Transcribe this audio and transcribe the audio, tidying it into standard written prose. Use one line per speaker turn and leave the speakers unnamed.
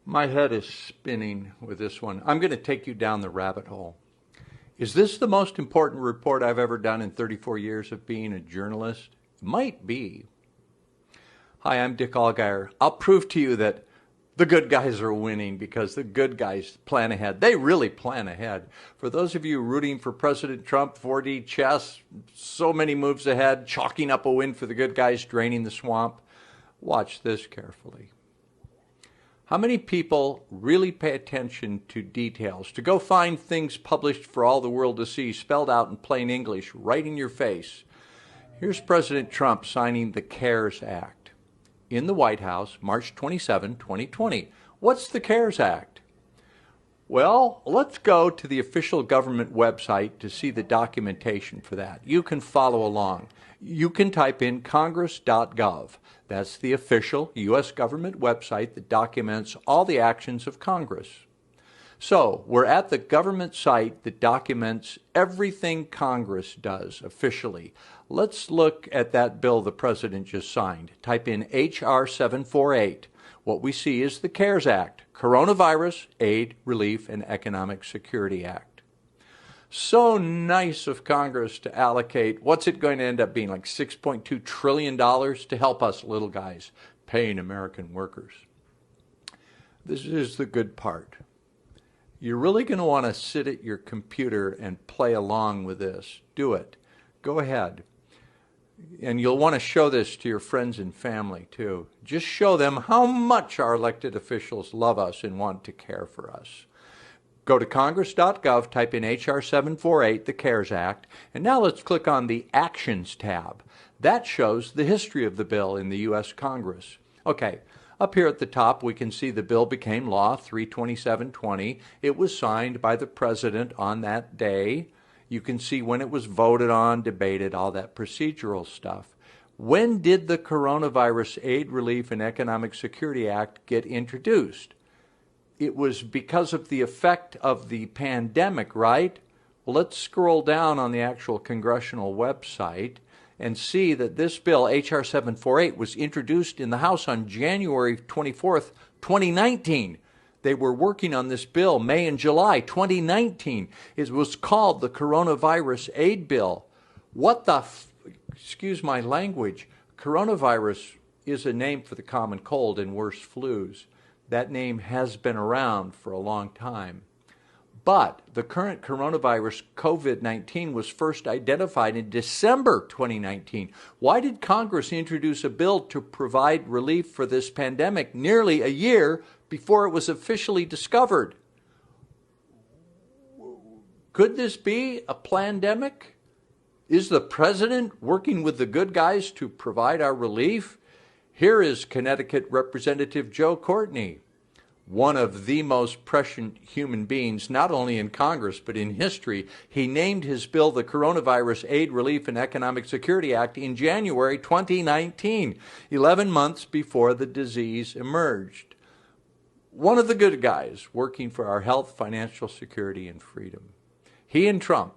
My head is spinning with this one. I'm going to take you down the rabbit hole. Is this the most important report I've ever done in 34 years of being a journalist? Might be. Hi, I'm Dick Allgaier. I'll prove to you that the good guys are winning because the good guys plan ahead. They really plan ahead. For those of you rooting for President Trump, 4D chess, so many moves ahead, chalking up a win for the good guys, draining the swamp, watch this carefully. How many people really pay attention to details, to go find things published for all the world to see, spelled out in plain English, right in your face? Here's President Trump signing the CARES Act in the White House, March 27, 2020. What's the CARES Act? Well, let's go to the official government website to see the documentation for that. You can follow along. You can type in congress.gov. That's the official U.S. government website that documents all the actions of Congress. So we're at the government site that documents everything Congress does officially. Let's look at that bill the president just signed. Type in H.R. 748. What we see is the CARES Act, Coronavirus Aid, Relief, and Economic Security Act. So nice of Congress to allocate, what's it going to end up being, like $6.2 trillion to help us little guys, paying American workers. This is the good part. You're really going to want to sit at your computer and play along with this. Do it. Go ahead. And you'll want to show this to your friends and family too. Just show them how much our elected officials love us and want to care for us. Go to congress.gov, type in H.R. 748, the CARES Act, and now let's click on the Actions tab. That shows the history of the bill in the U.S. Congress. Okay, up here at the top we can see the bill became law 3/27/20. It was signed by the President on that day. You can see when it was voted on, debated, all that procedural stuff. When did the Coronavirus Aid, Relief, and Economic Security Act get introduced? It was because of the effect of the pandemic, right? Well, let's scroll down on the actual congressional website and see that this bill, H.R. 748, was introduced in the House on January 24th, 2019. They were working on this bill May and July 2019. It was called the Coronavirus Aid Bill. What the, excuse my language, coronavirus is a name for the common cold and worse flus. That name has been around for a long time. But the current coronavirus, COVID-19, was first identified in December 2019. Why did Congress introduce a bill to provide relief for this pandemic nearly a year before it was officially discovered? Could this be a plandemic? Is the president working with the good guys to provide our relief? Here is Connecticut Representative Joe Courtney, one of the most prescient human beings, not only in Congress, but in history. He named his bill the Coronavirus Aid, Relief, and Economic Security Act in January 2019, 11 months before the disease emerged. One of the good guys working for our health, financial security, and freedom. He and Trump